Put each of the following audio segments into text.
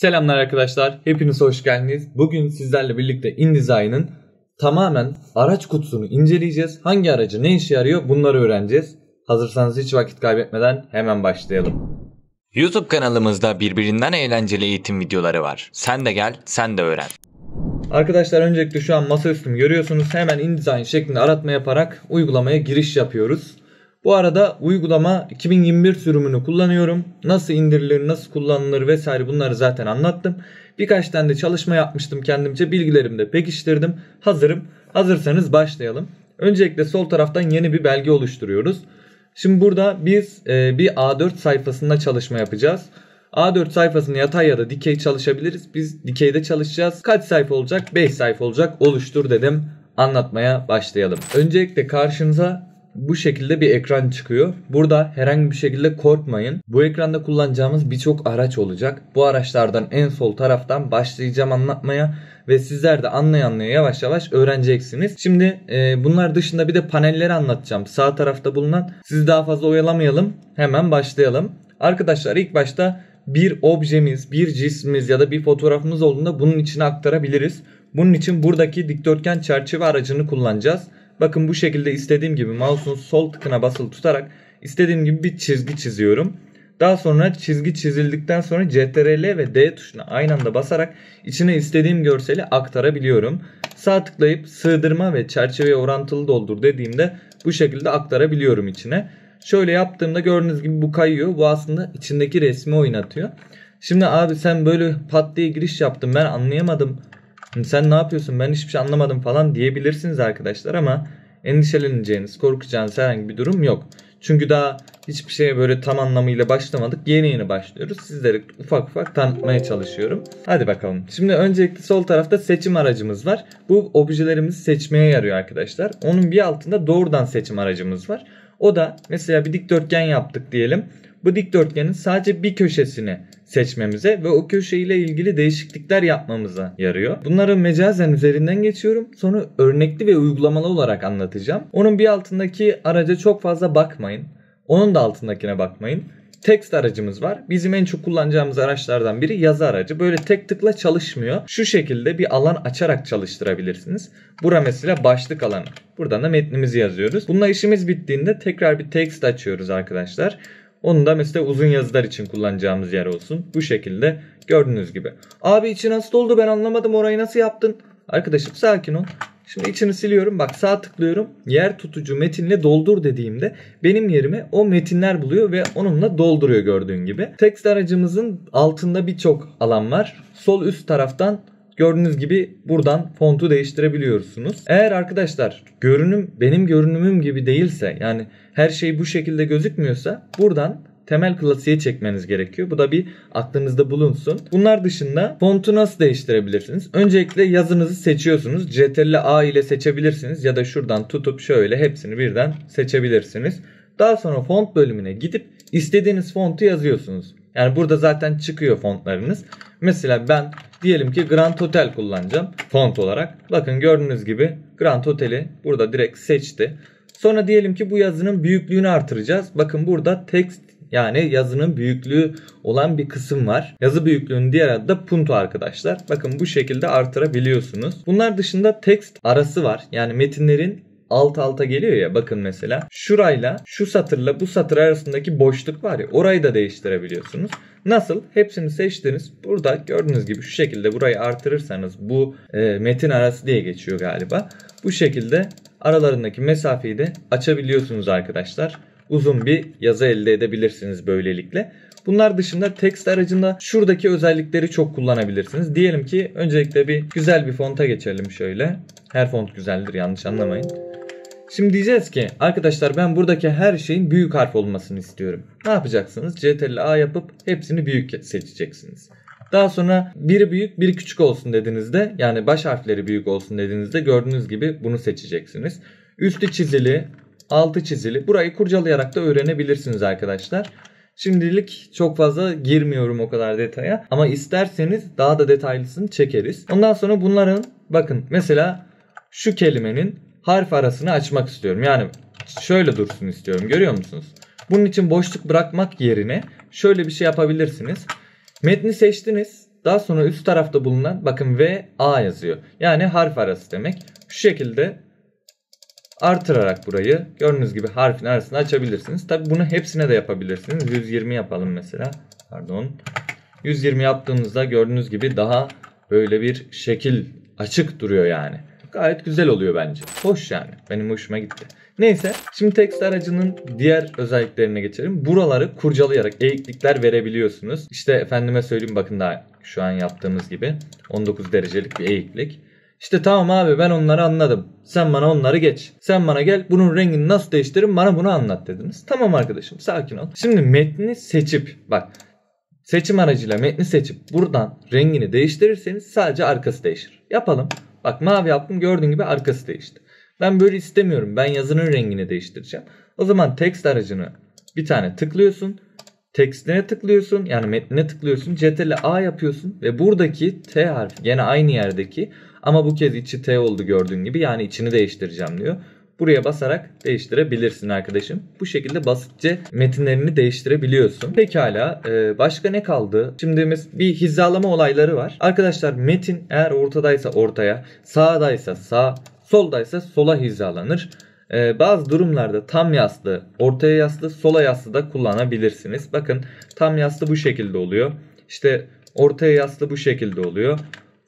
Selamlar arkadaşlar, hepiniz hoş geldiniz. Bugün sizlerle birlikte InDesign'ın tamamen araç kutusunu inceleyeceğiz. Hangi aracı ne işe yarıyor bunları öğreneceğiz. Hazırsanız hiç vakit kaybetmeden hemen başlayalım. YouTube kanalımızda birbirinden eğlenceli eğitim videoları var. Sen de gel, sen de öğren. Arkadaşlar öncelikle şu an masaüstümü görüyorsunuz. Hemen InDesign şeklinde aratma yaparak uygulamaya giriş yapıyoruz. Bu arada uygulama 2021 sürümünü kullanıyorum. Nasıl indirilir, nasıl kullanılır vesaire bunları zaten anlattım. Birkaç tane de çalışma yapmıştım kendimce. Bilgilerimi de pekiştirdim. Hazırım. Hazırsanız başlayalım. Öncelikle sol taraftan yeni bir belge oluşturuyoruz. Şimdi burada biz bir A4 sayfasında çalışma yapacağız. A4 sayfasını yatay ya da dikey çalışabiliriz. Biz dikeyde çalışacağız. Kaç sayfa olacak? 5 sayfa olacak. Oluştur dedim. Anlatmaya başlayalım. Öncelikle karşınıza bu şekilde bir ekran çıkıyor. Burada herhangi bir şekilde korkmayın. Bu ekranda kullanacağımız birçok araç olacak. Bu araçlardan en sol taraftan başlayacağım anlatmaya ve sizler de anlaya yavaş yavaş öğreneceksiniz. Şimdi bunlar dışında bir de panelleri anlatacağım. Sağ tarafta bulunan. Sizi daha fazla oyalamayalım. Hemen başlayalım. Arkadaşlar ilk başta bir objemiz, bir cismimiz ya da bir fotoğrafımız olduğunda bunun içine aktarabiliriz. Bunun için buradaki dikdörtgen çerçeve aracını kullanacağız. Bakın bu şekilde istediğim gibi mouse'un sol tıkına basılı tutarak istediğim gibi bir çizgi çiziyorum. Daha sonra çizgi çizildikten sonra CTRL ve D tuşuna aynı anda basarak içine istediğim görseli aktarabiliyorum. Sağ tıklayıp sığdırma ve çerçeveye orantılı doldur dediğimde bu şekilde aktarabiliyorum içine. Şöyle yaptığımda gördüğünüz gibi bu kayıyor. Bu aslında içindeki resmi oynatıyor. Şimdi abi sen böyle pat diye giriş yaptın, ben anlayamadım. Sen ne yapıyorsun, ben hiçbir şey anlamadım falan diyebilirsiniz arkadaşlar ama endişeleneceğiniz, korkacağınız herhangi bir durum yok. Çünkü daha hiçbir şeye böyle tam anlamıyla başlamadık. Yeni başlıyoruz. Sizlere ufak ufak tanıtmaya çalışıyorum. Hadi bakalım. Şimdi öncelikle sol tarafta seçim aracımız var. Bu objelerimizi seçmeye yarıyor arkadaşlar. Onun bir altında doğrudan seçim aracımız var. O da mesela bir dikdörtgen yaptık diyelim. Bu dikdörtgenin sadece bir köşesini seçmemize ve o köşeyle ilgili değişiklikler yapmamıza yarıyor. Bunları mecazen üzerinden geçiyorum. Sonra örnekli ve uygulamalı olarak anlatacağım. Onun bir altındaki araca çok fazla bakmayın. Onun da altındakine bakmayın. Text aracımız var. Bizim en çok kullanacağımız araçlardan biri yazı aracı. Böyle tek tıkla çalışmıyor. Şu şekilde bir alan açarak çalıştırabilirsiniz. Bura mesela başlık alanı. Buradan da metnimizi yazıyoruz. Bununla işimiz bittiğinde tekrar bir text açıyoruz arkadaşlar. Onu da mesela uzun yazılar için kullanacağımız yer olsun. Bu şekilde gördüğünüz gibi. Abi içi nasıl doldu, ben anlamadım, orayı nasıl yaptın? Arkadaşım sakin ol. Şimdi içini siliyorum. Bak sağ tıklıyorum. Yer tutucu metinle doldur dediğimde benim yerime o metinler buluyor ve onunla dolduruyor gördüğün gibi. Text aracımızın altında birçok alan var. Sol üst taraftan gördüğünüz gibi buradan fontu değiştirebiliyorsunuz. Eğer arkadaşlar görünüm benim görünümüm gibi değilse, yani her şey bu şekilde gözükmüyorsa buradan temel klasiğe çekmeniz gerekiyor. Bu da bir aklınızda bulunsun. Bunlar dışında fontu nasıl değiştirebilirsiniz? Öncelikle yazınızı seçiyorsunuz. CTRL A ile seçebilirsiniz ya da şuradan tutup şöyle hepsini birden seçebilirsiniz. Daha sonra font bölümüne gidip istediğiniz fontu yazıyorsunuz. Yani burada zaten çıkıyor fontlarınız. Mesela ben diyelim ki Grand Hotel kullanacağım font olarak. Bakın gördüğünüz gibi Grand Hotel'i burada direkt seçti. Sonra diyelim ki bu yazının büyüklüğünü artıracağız. Bakın burada text, yani yazının büyüklüğü olan bir kısım var. Yazı büyüklüğünün diğer adı da punto arkadaşlar. Bakın bu şekilde artırabiliyorsunuz. Bunlar dışında text arası var. Yani metinlerin alt alta geliyor ya, bakın mesela şurayla şu satırla bu satır arasındaki boşluk var ya, orayı da değiştirebiliyorsunuz. Nasıl? Hepsini seçtiniz. Burada gördüğünüz gibi şu şekilde burayı artırırsanız bu metin arası diye geçiyor galiba. Bu şekilde aralarındaki mesafeyi de açabiliyorsunuz arkadaşlar. Uzun bir yazı elde edebilirsiniz böylelikle. Bunlar dışında text aracında şuradaki özellikleri çok kullanabilirsiniz. Diyelim ki öncelikle bir güzel bir fonta geçelim şöyle. Her font güzeldir, yanlış anlamayın. Şimdi diyeceğiz ki arkadaşlar ben buradaki her şeyin büyük harf olmasını istiyorum. Ne yapacaksınız? CTRL A yapıp hepsini büyük seçeceksiniz. Daha sonra biri büyük biri küçük olsun dediğinizde, yani baş harfleri büyük olsun dediğinizde gördüğünüz gibi bunu seçeceksiniz. Üstü çizili, altı çizili, burayı kurcalayarak da öğrenebilirsiniz arkadaşlar. Şimdilik çok fazla girmiyorum o kadar detaya ama isterseniz daha da detaylısını çekeriz. Ondan sonra bunların bakın mesela şu kelimenin harf arasını açmak istiyorum. Yani şöyle dursun istiyorum, görüyor musunuz? Bunun için boşluk bırakmak yerine şöyle bir şey yapabilirsiniz. Metni seçtiniz. Daha sonra üst tarafta bulunan bakın V, A yazıyor. Yani harf arası demek. Şu şekilde artırarak burayı gördüğünüz gibi harfin arasını açabilirsiniz. Tabi bunu hepsine de yapabilirsiniz. 120 yapalım mesela. Pardon. 120 yaptığımızda gördüğünüz gibi daha böyle bir şekil açık duruyor yani. Gayet güzel oluyor bence. Hoş yani. Benim hoşuma gitti. Neyse. Şimdi text aracının diğer özelliklerine geçelim. Buraları kurcalayarak eğiklikler verebiliyorsunuz. İşte efendime söyleyeyim, bakın daha şu an yaptığımız gibi 19 derecelik bir eğiklik. İşte tamam abi, ben onları anladım. Sen bana onları geç. Sen bana gel, bunun rengini nasıl değiştiririm, bana bunu anlat dediniz. Tamam arkadaşım, sakin ol. Şimdi metni seçip bak, seçim aracıyla metni seçip buradan rengini değiştirirseniz sadece arkası değişir. Yapalım. Bak mavi yaptım, gördüğün gibi arkası değişti. Ben böyle istemiyorum. Ben yazının rengini değiştireceğim. O zaman text aracını bir tane tıklıyorsun. Text'ine tıklıyorsun. Yani metnine tıklıyorsun. Ctrl A yapıyorsun. Ve buradaki T harfi yine aynı yerdeki ama bu kez içi T oldu gördüğün gibi. Yani içini değiştireceğim diyor. Buraya basarak değiştirebilirsin arkadaşım. Bu şekilde basitçe metinlerini değiştirebiliyorsun. Pekala, başka ne kaldı? Şimdi bir hizalama olayları var. Arkadaşlar metin eğer ortadaysa ortaya, sağdaysa sağ, soldaysa sola hizalanır. Bazı durumlarda tam yaslı, ortaya yaslı, sola yaslı da kullanabilirsiniz. Bakın tam yaslı bu şekilde oluyor. İşte ortaya yaslı bu şekilde oluyor.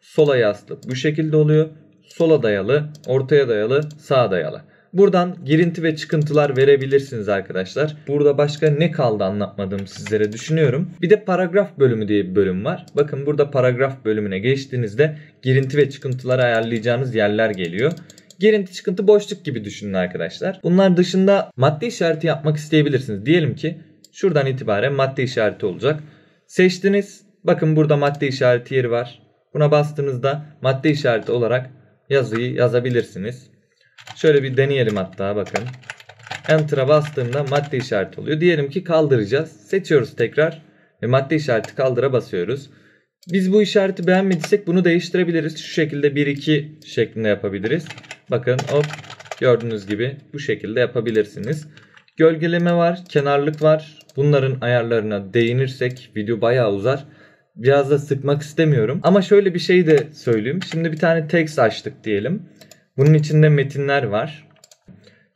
Sola yaslı bu şekilde oluyor. Sola dayalı, ortaya dayalı, sağa dayalı. Buradan girinti ve çıkıntılar verebilirsiniz arkadaşlar. Burada başka ne kaldı anlatmadığım sizlere düşünüyorum. Bir de paragraf bölümü diye bir bölüm var. Bakın burada paragraf bölümüne geçtiğinizde girinti ve çıkıntıları ayarlayacağınız yerler geliyor. Girinti çıkıntı boşluk gibi düşünün arkadaşlar. Bunlar dışında madde işareti yapmak isteyebilirsiniz. Diyelim ki şuradan itibaren madde işareti olacak. Seçtiniz. Bakın burada madde işareti yeri var. Buna bastığınızda madde işareti olarak yazıyı yazabilirsiniz. Şöyle bir deneyelim hatta, bakın. Enter'a bastığımda madde işareti oluyor. Diyelim ki kaldıracağız. Seçiyoruz tekrar ve madde işareti kaldıra basıyoruz. Biz bu işareti beğenmediysek bunu değiştirebiliriz. Şu şekilde 1-2 şeklinde yapabiliriz. Bakın hop, gördüğünüz gibi bu şekilde yapabilirsiniz. Gölgeleme var, kenarlık var. Bunların ayarlarına değinirsek video bayağı uzar. Biraz da sıkmak istemiyorum. Ama şöyle bir şey de söyleyeyim. Şimdi bir tane text açtık diyelim. Bunun içinde metinler var.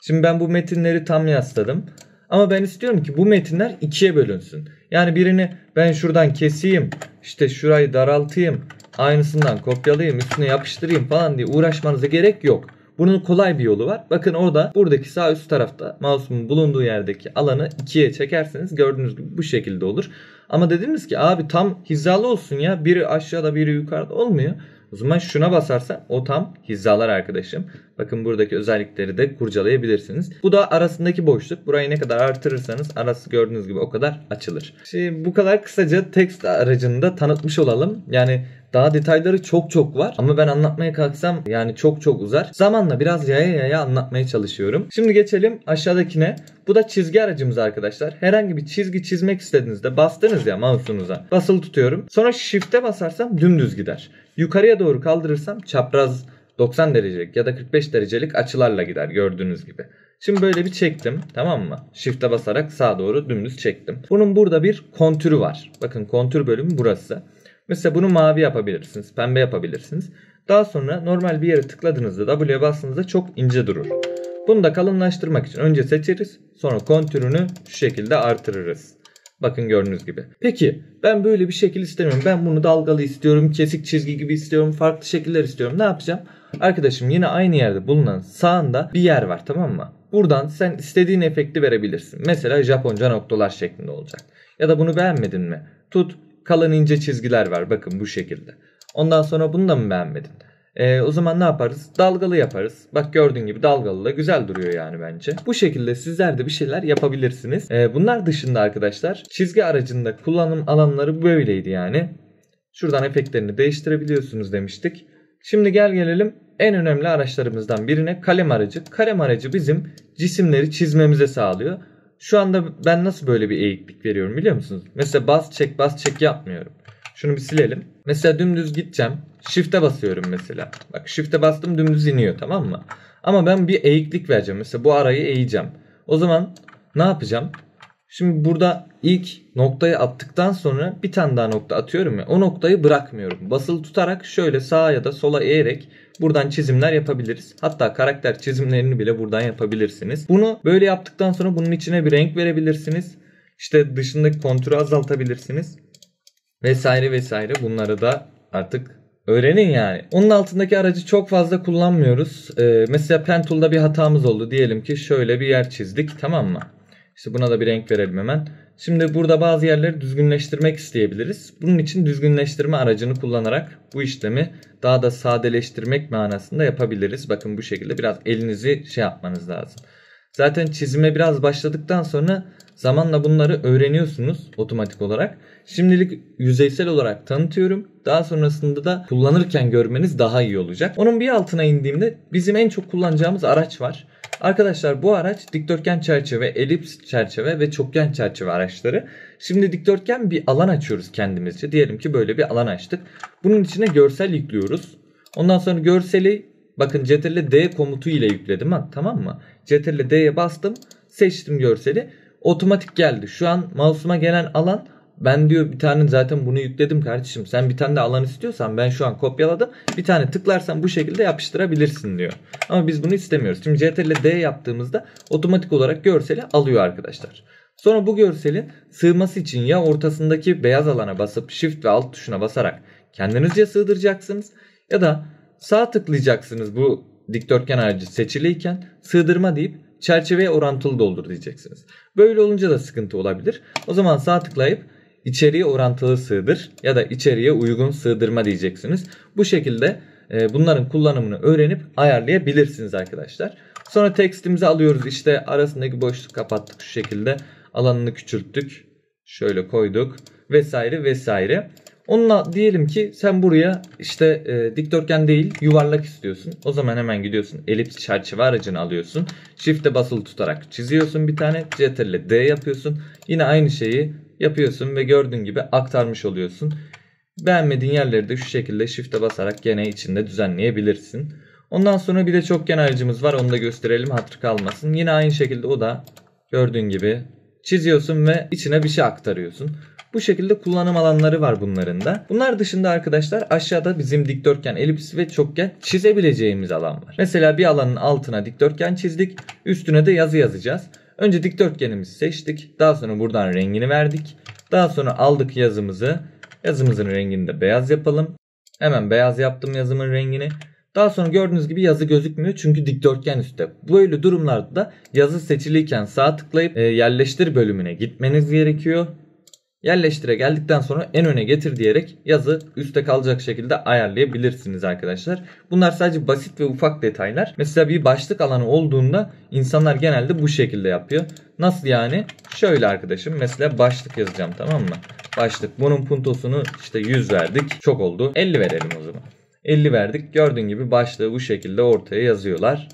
Şimdi ben bu metinleri tam yasladım. Ama ben istiyorum ki bu metinler ikiye bölünsün. Yani birini ben şuradan keseyim, işte şurayı daraltayım, aynısından kopyalayayım, üstüne yapıştırayım falan diye uğraşmanıza gerek yok. Bunun kolay bir yolu var. Bakın orada, buradaki sağ üst tarafta mouse'un bulunduğu yerdeki alanı ikiye çekerseniz gördüğünüz gibi bu şekilde olur. Ama dediniz ki abi tam hizalı olsun ya, biri aşağıda biri yukarıda olmuyor. O zaman şuna basarsan o tam hizalar arkadaşım. Bakın buradaki özellikleri de kurcalayabilirsiniz. Bu da arasındaki boşluk. Burayı ne kadar artırırsanız arası gördüğünüz gibi o kadar açılır. Şimdi bu kadar kısaca text aracını da tanıtmış olalım. Yani daha detayları çok var ama ben anlatmaya kalksam yani çok uzar. Zamanla biraz yaya anlatmaya çalışıyorum. Şimdi geçelim aşağıdakine. Bu da çizgi aracımız arkadaşlar. Herhangi bir çizgi çizmek istediğinizde bastınız ya mouse'unuza. Basılı tutuyorum. Sonra shift'e basarsam dümdüz gider. Yukarıya doğru kaldırırsam çapraz 90 derecelik ya da 45 derecelik açılarla gider gördüğünüz gibi. Şimdi böyle bir çektim, tamam mı? Shift'e basarak sağa doğru dümdüz çektim. Bunun burada bir kontürü var. Bakın kontür bölümü burası. Mesela bunu mavi yapabilirsiniz, pembe yapabilirsiniz. Daha sonra normal bir yere tıkladığınızda, W'ye bastığınızda çok ince durur. Bunu da kalınlaştırmak için önce seçeriz, sonra kontürünü şu şekilde artırırız. Bakın gördüğünüz gibi. Peki ben böyle bir şekil istemiyorum. Ben bunu dalgalı istiyorum, kesik çizgi gibi istiyorum, farklı şekiller istiyorum. Ne yapacağım? Arkadaşım yine aynı yerde bulunan sağında bir yer var, tamam mı? Buradan sen istediğin efekti verebilirsin. Mesela Japonca noktalar şeklinde olacak. Ya da bunu beğenmedin mi? Tut, kalın ince çizgiler var. Bakın bu şekilde. Ondan sonra bunu da mı beğenmedin? O zaman ne yaparız? Dalgalı yaparız. Bak gördüğün gibi dalgalı da güzel duruyor yani bence. Bu şekilde sizler de bir şeyler yapabilirsiniz. Bunlar dışında arkadaşlar çizgi aracında kullanım alanları böyleydi yani. Şuradan efektlerini değiştirebiliyorsunuz demiştik. Şimdi gelelim en önemli araçlarımızdan birine, kalem aracı. Kalem aracı bizim cisimleri çizmemize sağlıyor. Şu anda ben nasıl böyle bir eğiklik veriyorum biliyor musunuz? Mesela bas çek yapmıyorum. Şunu bir silelim. Mesela dümdüz gideceğim. Shift'e basıyorum mesela. Bak Shift'e bastım, dümdüz iniyor, tamam mı? Ama ben bir eğiklik vereceğim. Mesela bu arayı eğeceğim. O zaman ne yapacağım? Şimdi burada ilk noktayı attıktan sonra bir tane daha nokta atıyorum ya, o noktayı bırakmıyorum. Basılı tutarak şöyle sağa ya da sola eğerek buradan çizimler yapabiliriz. Hatta karakter çizimlerini bile buradan yapabilirsiniz. Bunu böyle yaptıktan sonra bunun içine bir renk verebilirsiniz. İşte dışındaki kontürü azaltabilirsiniz. Vesaire vesaire, bunları da artık öğrenin yani. Onun altındaki aracı çok fazla kullanmıyoruz. Mesela Pen Tool'da bir hatamız oldu. Diyelim ki şöyle bir yer çizdik, tamam mı? İşte buna da bir renk verelim hemen. Şimdi burada bazı yerleri düzgünleştirmek isteyebiliriz. Bunun için düzgünleştirme aracını kullanarak bu işlemi daha da sadeleştirmek manasında yapabiliriz. Bakın bu şekilde biraz elinizi yapmanız lazım. Zaten çizime biraz başladıktan sonra zamanla bunları öğreniyorsunuz otomatik olarak. Şimdilik yüzeysel olarak tanıtıyorum. Daha sonrasında da kullanırken görmeniz daha iyi olacak. Onun bir altına indiğimde bizim en çok kullanacağımız araç var. Arkadaşlar bu araç dikdörtgen çerçeve, elips çerçeve ve çokgen çerçeve araçları. Şimdi dikdörtgen bir alan açıyoruz kendimizce. Diyelim ki böyle bir alan açtık. Bunun içine görsel yüklüyoruz. Ondan sonra görseli bakın Ctrl+D komutu ile yükledim. Tamam mı? Ctrl+D'ye bastım. Seçtim görseli. Otomatik geldi. Şu an mouse'uma gelen alan, ben diyor bir tane zaten bunu yükledim kardeşim. Sen bir tane de alan istiyorsan ben şu an kopyaladım. Bir tane tıklarsan bu şekilde yapıştırabilirsin diyor. Ama biz bunu istemiyoruz. Şimdi Ctrl+D yaptığımızda otomatik olarak görseli alıyor arkadaşlar. Sonra bu görselin sığması için ya ortasındaki beyaz alana basıp Shift ve Alt tuşuna basarak kendinizce sığdıracaksınız. Ya da sağ tıklayacaksınız bu dikdörtgen aracı seçiliyken, sığdırma deyip çerçeveye orantılı doldur diyeceksiniz. Böyle olunca da sıkıntı olabilir. O zaman sağ tıklayıp içeriye orantılı sığdır ya da içeriye uygun sığdırma diyeceksiniz. Bu şekilde bunların kullanımını öğrenip ayarlayabilirsiniz arkadaşlar. Sonra tekstimizi alıyoruz. İşte arasındaki boşluk kapattık şu şekilde. Alanını küçülttük. Şöyle koyduk vesaire vesaire. Onunla diyelim ki sen buraya işte dikdörtgen değil yuvarlak istiyorsun. O zaman hemen gidiyorsun, elips çerçeve aracını alıyorsun. Shift'e basılı tutarak çiziyorsun bir tane. Ctrl+D yapıyorsun. Yine aynı şeyi yapıyorsun ve gördüğün gibi aktarmış oluyorsun. Beğenmediğin yerleri de şu şekilde Shift'e basarak gene içinde düzenleyebilirsin. Ondan sonra bir de çokgen aracımız var. Onu da gösterelim hatır kalmasın. Yine aynı şekilde o da gördüğün gibi çiziyorsun ve içine bir şey aktarıyorsun. Bu şekilde kullanım alanları var bunların da. Bunlar dışında arkadaşlar aşağıda bizim dikdörtgen, elips ve çokgen çizebileceğimiz alan var. Mesela bir alanın altına dikdörtgen çizdik. Üstüne de yazı yazacağız. Önce dikdörtgenimizi seçtik. Daha sonra buradan rengini verdik. Daha sonra aldık yazımızı. Yazımızın rengini de beyaz yapalım. Hemen beyaz yaptım yazımın rengini. Daha sonra gördüğünüz gibi yazı gözükmüyor çünkü dikdörtgen üstte. Böyle durumlarda da yazı seçiliyken sağ tıklayıp yerleştir bölümüne gitmeniz gerekiyor. Yerleştire geldikten sonra en öne getir diyerek yazı üstte kalacak şekilde ayarlayabilirsiniz arkadaşlar. Bunlar sadece basit ve ufak detaylar. Mesela bir başlık alanı olduğunda insanlar genelde bu şekilde yapıyor. Nasıl yani? Şöyle arkadaşım, mesela başlık yazacağım, tamam mı? Başlık, bunun puntosunu işte 100 verdik. Çok oldu. 50 verelim o zaman. 50 verdik. Gördüğün gibi başlığı bu şekilde ortaya yazıyorlar.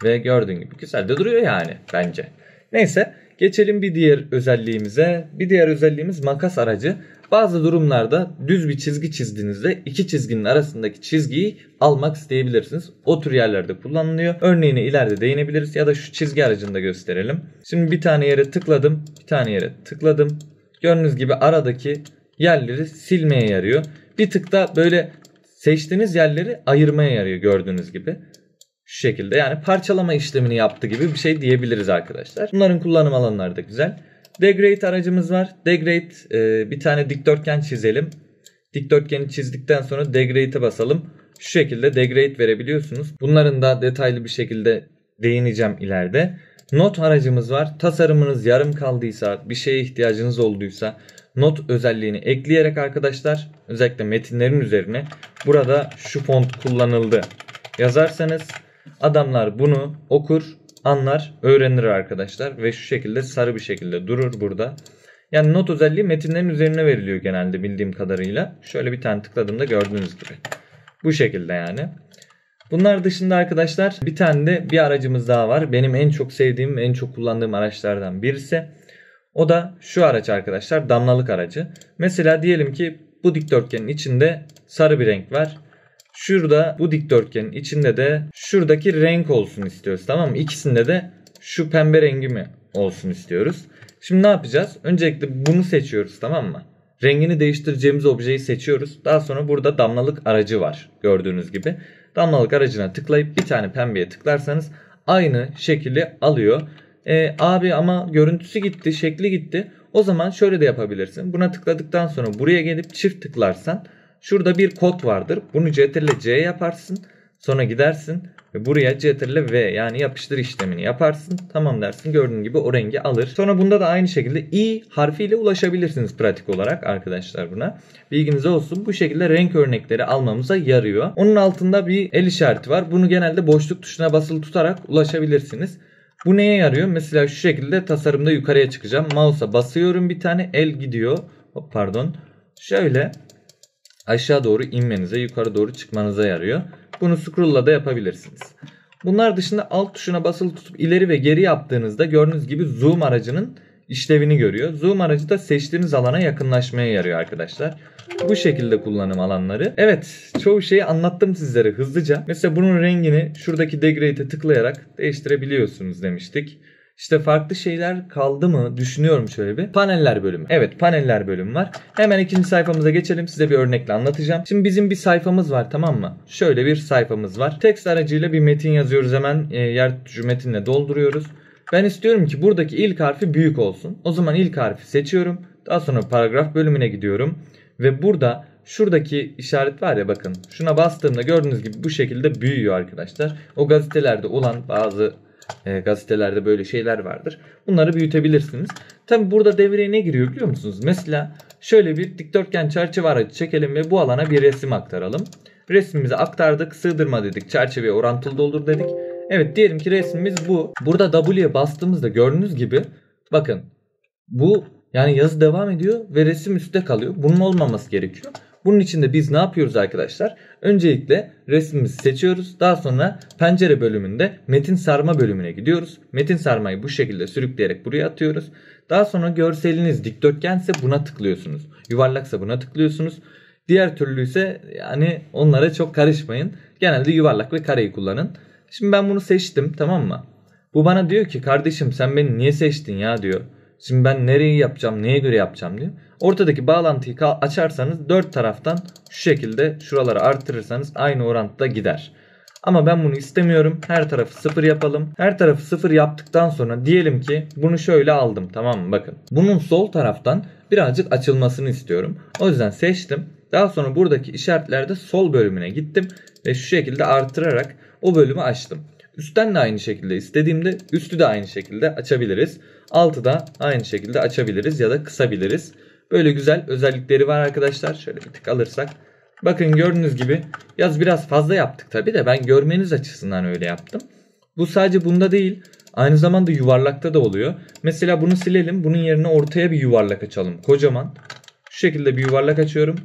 Ve gördüğün gibi güzel de duruyor yani bence. Neyse. Geçelim bir diğer özelliğimize. Bir diğer özelliğimiz makas aracı. Bazı durumlarda düz bir çizgi çizdiğinizde iki çizginin arasındaki çizgiyi almak isteyebilirsiniz. O tür yerlerde kullanılıyor. Örneğine ileride değinebiliriz ya da şu çizgi aracını da gösterelim. Şimdi bir tane yere tıkladım. Bir tane yere tıkladım. Gördüğünüz gibi aradaki yerleri silmeye yarıyor. Bir tık da böyle seçtiğiniz yerleri ayırmaya yarıyor gördüğünüz gibi. Şu şekilde yani parçalama işlemini yaptı gibi bir şey diyebiliriz arkadaşlar. Bunların kullanım alanları da güzel. Degrade aracımız var. Degrade bir tane dikdörtgen çizelim. Dikdörtgeni çizdikten sonra degrade'e basalım. Şu şekilde degrade verebiliyorsunuz. Bunların da detaylı bir şekilde değineceğim ileride. Not aracımız var. Tasarımınız yarım kaldıysa, bir şeye ihtiyacınız olduysa not özelliğini ekleyerek arkadaşlar, özellikle metinlerin üzerine burada şu font kullanıldı yazarsanız adamlar bunu okur, anlar, öğrenir arkadaşlar ve şu şekilde sarı bir şekilde durur burada. Yani not özelliği metinlerin üzerine veriliyor genelde bildiğim kadarıyla. Şöyle bir tane tıkladığımda gördüğünüz gibi. Bu şekilde yani. Bunlar dışında arkadaşlar bir tane de bir aracımız daha var. Benim en çok sevdiğim, en çok kullandığım araçlardan birisi. O da şu araç arkadaşlar, damlalık aracı. Mesela diyelim ki bu dikdörtgenin içinde sarı bir renk var. Şurada bu dikdörtgenin içinde de şuradaki renk olsun istiyoruz, tamam mı? İkisinde de şu pembe rengi mi olsun istiyoruz. Şimdi ne yapacağız? Öncelikle bunu seçiyoruz, tamam mı? Rengini değiştireceğimiz objeyi seçiyoruz. Daha sonra burada damlalık aracı var gördüğünüz gibi. Damlalık aracına tıklayıp bir tane pembeye tıklarsanız aynı şekli alıyor. Abi ama görüntüsü gitti, şekli gitti. O zaman şöyle de yapabilirsin. Buna tıkladıktan sonra buraya gelip çift tıklarsan şurada bir kod vardır. Bunu CTRL-C yaparsın. Sonra gidersin ve buraya CTRL-V yani yapıştır işlemini yaparsın. Tamam dersin, gördüğün gibi o rengi alır. Sonra bunda da aynı şekilde i harfiyle ulaşabilirsiniz pratik olarak arkadaşlar buna. Bilginiz olsun, bu şekilde renk örnekleri almamıza yarıyor. Onun altında bir el işareti var. Bunu genelde boşluk tuşuna basılı tutarak ulaşabilirsiniz. Bu neye yarıyor? Mesela şu şekilde tasarımda yukarıya çıkacağım. Mouse'a basıyorum, bir tane el gidiyor. Pardon. Şöyle aşağı doğru inmenize, yukarı doğru çıkmanıza yarıyor. Bunu scroll'la da yapabilirsiniz. Bunlar dışında alt tuşuna basılı tutup ileri ve geri yaptığınızda gördüğünüz gibi zoom aracının işlevini görüyor. Zoom aracı da seçtiğiniz alana yakınlaşmaya yarıyor arkadaşlar. Bu şekilde kullanım alanları. Evet, çoğu şeyi anlattım sizlere hızlıca. Mesela bunun rengini şuradaki degrade'e tıklayarak değiştirebiliyorsunuz demiştik. İşte farklı şeyler kaldı mı düşünüyorum şöyle bir. Paneller bölümü. Evet, paneller bölümü var. Hemen ikinci sayfamıza geçelim. Size bir örnekle anlatacağım. Şimdi bizim bir sayfamız var, tamam mı? Şöyle bir sayfamız var. Text aracıyla bir metin yazıyoruz. Hemen yer tutucu metinle dolduruyoruz. Ben istiyorum ki buradaki ilk harfi büyük olsun. O zaman ilk harfi seçiyorum. Daha sonra paragraf bölümüne gidiyorum. Ve burada şuradaki işaret var ya, bakın. Şuna bastığımda gördüğünüz gibi bu şekilde büyüyor arkadaşlar. O gazetelerde olan bazı gazetelerde böyle şeyler vardır. Bunları büyütebilirsiniz. Tabi burada devreye ne giriyor biliyor musunuz? Mesela şöyle bir dikdörtgen çerçeve aracı çekelim ve bu alana bir resim aktaralım. Resmimizi aktardık, sığdırma dedik, çerçeveye orantılı doldur dedik. Evet, diyelim ki resmimiz bu. Burada W'ye bastığımızda gördüğünüz gibi bakın bu yani yazı devam ediyor ve resim üstte kalıyor. Bunun olmaması gerekiyor. Bunun için de biz ne yapıyoruz arkadaşlar? Öncelikle resmimizi seçiyoruz. Daha sonra pencere bölümünde metin sarma bölümüne gidiyoruz. Metin sarmayı bu şekilde sürükleyerek buraya atıyoruz. Daha sonra görseliniz dikdörtgense buna tıklıyorsunuz. Yuvarlaksa buna tıklıyorsunuz. Diğer türlü ise yani onlara çok karışmayın. Genelde yuvarlak ve kareyi kullanın. Şimdi ben bunu seçtim, tamam mı? Bu bana diyor ki kardeşim sen beni niye seçtin ya diyor. Şimdi ben nereyi yapacağım, neye göre yapacağım diyor. Ortadaki bağlantıyı açarsanız dört taraftan şu şekilde şuraları artırırsanız aynı orantıda gider. Ama ben bunu istemiyorum. Her tarafı 0 yapalım. Her tarafı 0 yaptıktan sonra diyelim ki bunu şöyle aldım, tamam mı? Bakın bunun sol taraftan birazcık açılmasını istiyorum. O yüzden seçtim. Daha sonra buradaki işaretlerde sol bölümüne gittim ve şu şekilde artırarak o bölümü açtım. Üstten de aynı şekilde istediğimde üstü de aynı şekilde açabiliriz. Altı da aynı şekilde açabiliriz ya da kısabiliriz. Böyle güzel özellikleri var arkadaşlar. Şöyle bir tık alırsak. Bakın gördüğünüz gibi yaz biraz fazla yaptık tabi de ben görmeniz açısından öyle yaptım. Bu sadece bunda değil, aynı zamanda yuvarlakta da oluyor. Mesela bunu silelim, bunun yerine ortaya bir yuvarlak açalım kocaman. Şu şekilde bir yuvarlak açıyorum.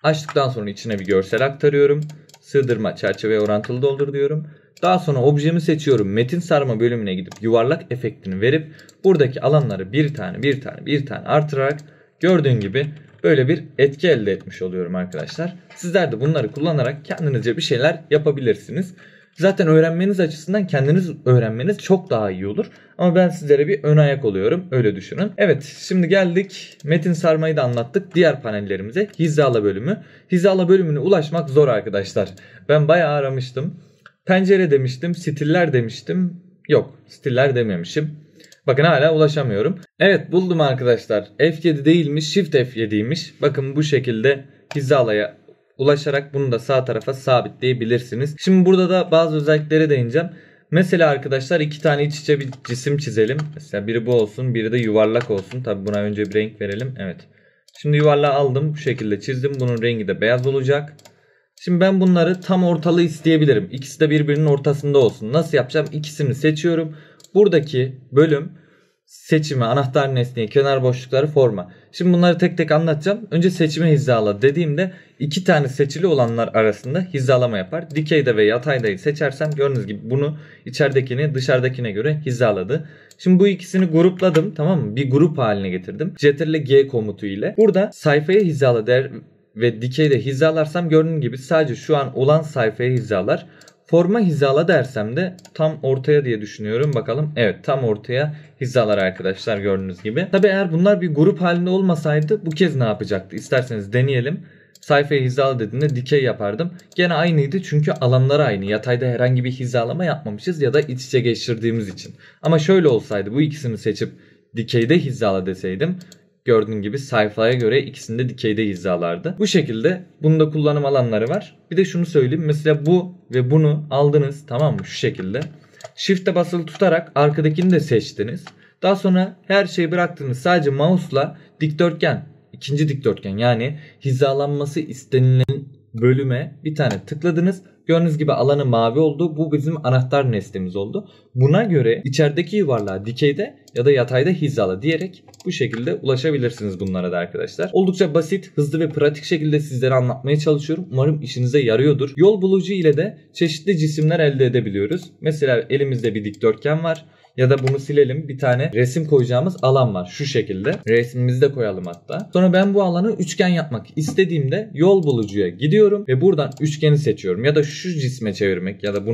Açtıktan sonra içine bir görsel aktarıyorum. Sığdırma, çerçeveye orantılı doldur diyorum. Daha sonra objemi seçiyorum. Metin sarma bölümüne gidip yuvarlak efektini verip buradaki alanları bir tane artırarak gördüğün gibi böyle bir etki elde etmiş oluyorum arkadaşlar. Sizler de bunları kullanarak kendinizce bir şeyler yapabilirsiniz. Zaten öğrenmeniz açısından kendiniz öğrenmeniz çok daha iyi olur. Ama ben sizlere bir ön ayak oluyorum. Öyle düşünün. Evet, şimdi geldik. Metin sarmayı da anlattık. Diğer panellerimize hizala bölümü. Hizala bölümüne ulaşmak zor arkadaşlar. Ben bayağı aramıştım. Pencere demiştim. Stiller demiştim. Yok, stiller dememişim. Bakın hala ulaşamıyorum. Evet, buldum arkadaşlar. F7 değilmiş, Shift F7'ymiş. Bakın bu şekilde hizalaya ulaşarak bunu da sağ tarafa sabitleyebilirsiniz. Şimdi burada da bazı özelliklere değineceğim. Mesela arkadaşlar iki tane iç içe bir cisim çizelim. Mesela biri bu olsun, biri de yuvarlak olsun. Tabi buna önce bir renk verelim. Evet. Şimdi yuvarlağı aldım, bu şekilde çizdim. Bunun rengi de beyaz olacak. Şimdi ben bunları tam ortalı isteyebilirim. İkisi de birbirinin ortasında olsun. Nasıl yapacağım? İkisini seçiyorum. Buradaki bölüm seçimi, anahtar nesneyi, kenar boşlukları, forma. Şimdi bunları tek tek anlatacağım. Önce seçimi hizala dediğimde iki tane seçili olanlar arasında hizalama yapar. Dikeyde ve yataydayı seçersem gördüğünüz gibi bunu içeridekini dışarıdakine göre hizaladı. Şimdi bu ikisini grupladım, tamam mı? Bir grup haline getirdim. Ctrl+G komutu ile. Burada sayfaya hizala der ve dikeyde hizalarsam gördüğünüz gibi sadece şu an olan sayfaya hizalar. Forma hizala dersem de tam ortaya diye düşünüyorum. Bakalım. Evet, tam ortaya hizalar arkadaşlar, gördüğünüz gibi. Tabi eğer bunlar bir grup halinde olmasaydı bu kez ne yapacaktı? İsterseniz deneyelim. Sayfaya hizala dediğimde dikey yapardım. Gene aynıydı çünkü alanları aynı. Yatayda herhangi bir hizalama yapmamışız ya da iç içe geçirdiğimiz için. Ama şöyle olsaydı, bu ikisini seçip dikeyde hizala deseydim, gördüğün gibi sayfaya göre ikisinde dikeyde hizalardı. Bu şekilde bunda kullanım alanları var. Bir de şunu söyleyeyim. Mesela bu ve bunu aldınız, tamam mı? Şu şekilde. Shift'e basılı tutarak arkadakini de seçtiniz. Daha sonra her şeyi bıraktınız. Sadece mouse'la dikdörtgen, ikinci dikdörtgen yani hizalanması istenilen bölüme bir tane tıkladınız. Gördüğünüz gibi alanı mavi oldu. Bu bizim anahtar nesnemiz oldu. Buna göre içerideki yuvarlağı dikeyde ya da yatayda hizala diyerek bu şekilde ulaşabilirsiniz bunlara da arkadaşlar. Oldukça basit, hızlı ve pratik şekilde sizlere anlatmaya çalışıyorum. Umarım işinize yarıyordur. Yol bulucu ile de çeşitli cisimler elde edebiliyoruz. Mesela elimizde bir dikdörtgen var. Ya da bunu silelim, bir tane resim koyacağımız alan var şu şekilde. Resmimizi de koyalım hatta. Sonra ben bu alanı üçgen yapmak istediğimde yol bulucuya gidiyorum ve buradan üçgeni seçiyorum. Ya da şu cisme çevirmek ya da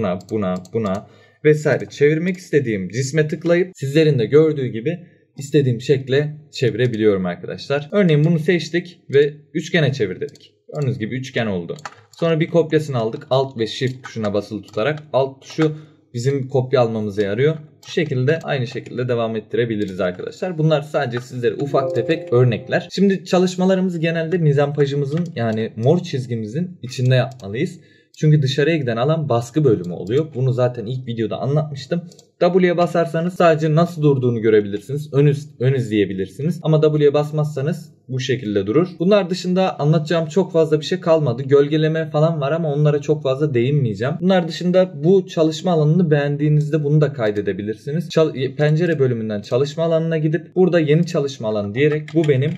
buna vesaire çevirmek istediğim cisme tıklayıp sizlerin de gördüğü gibi istediğim şekle çevirebiliyorum arkadaşlar. Örneğin bunu seçtik ve üçgene çevir dedik. Gördüğünüz gibi üçgen oldu. Sonra bir kopyasını aldık. Alt ve Shift tuşuna basılı tutarak alt tuşu bizim kopya almamıza yarıyor. Bu şekilde aynı şekilde devam ettirebiliriz arkadaşlar. Bunlar sadece sizlere ufak tefek örnekler. Şimdi çalışmalarımızı genelde mizampajımızın yani mor çizgimizin içinde yapmalıyız. Çünkü dışarıya giden alan baskı bölümü oluyor. Bunu zaten ilk videoda anlatmıştım. W'ye basarsanız sadece nasıl durduğunu görebilirsiniz. Ön izleyebilirsiniz. Ama W'ye basmazsanız bu şekilde durur. Bunlar dışında anlatacağım çok fazla bir şey kalmadı. Gölgeleme falan var ama onlara çok fazla değinmeyeceğim. Bunlar dışında bu çalışma alanını beğendiğinizde bunu da kaydedebilirsiniz. Pencere bölümünden çalışma alanına gidip burada yeni çalışma alanı diyerek bu benim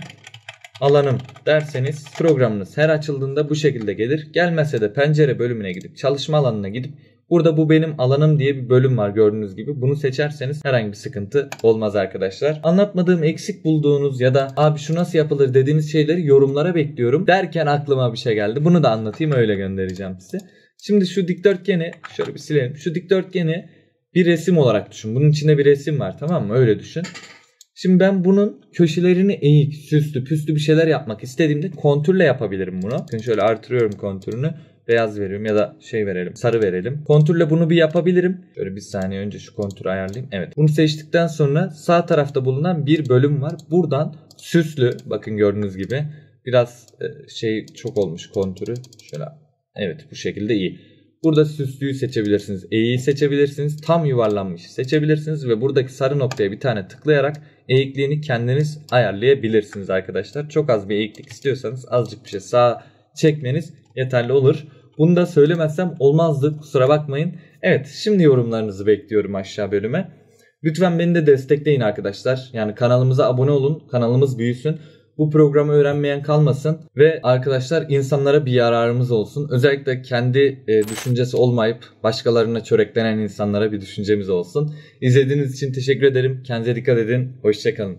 alanım derseniz programınız her açıldığında bu şekilde gelir. Gelmezse de pencere bölümüne gidip çalışma alanına gidip burada bu benim alanım diye bir bölüm var gördüğünüz gibi. Bunu seçerseniz herhangi bir sıkıntı olmaz arkadaşlar. Anlatmadığım, eksik bulduğunuz ya da abi şu nasıl yapılır dediğiniz şeyleri yorumlara bekliyorum derken aklıma bir şey geldi. Bunu da anlatayım, öyle göndereceğim size. Şimdi şu dikdörtgeni şöyle bir silelim. Şu dikdörtgeni bir resim olarak düşün. Bunun içinde bir resim var, tamam mı? Öyle düşün. Şimdi ben bunun köşelerini eğik, süslü, püslü bir şeyler yapmak istediğimde kontürle yapabilirim bunu. Bakın şöyle artırıyorum kontürünü. Beyaz veriyorum ya da verelim, sarı verelim. Kontürle bunu bir yapabilirim. Şöyle bir saniye önce şu kontürü ayarlayayım. Evet. Bunu seçtikten sonra sağ tarafta bulunan bir bölüm var. Buradan süslü, bakın gördüğünüz gibi biraz çok olmuş kontürü. Şöyle, evet, bu şekilde iyi. Burada süslüyü seçebilirsiniz. Eğiyi seçebilirsiniz. Tam yuvarlanmış seçebilirsiniz ve buradaki sarı noktaya bir tane tıklayarak eğikliğini kendiniz ayarlayabilirsiniz arkadaşlar. Çok az bir eğiklik istiyorsanız azıcık bir şey sağa çekmeniz yeterli olur. Bunu da söylemezsem olmazdı, kusura bakmayın. Evet, şimdi yorumlarınızı bekliyorum aşağı bölüme. Lütfen beni de destekleyin arkadaşlar. Yani kanalımıza abone olun, kanalımız büyüsün. Bu programı öğrenmeyen kalmasın ve arkadaşlar insanlara bir yararımız olsun. Özellikle kendi düşüncesi olmayıp başkalarına çöreklenen insanlara bir düşüncemiz olsun. İzlediğiniz için teşekkür ederim. Kendinize dikkat edin. Hoşça kalın.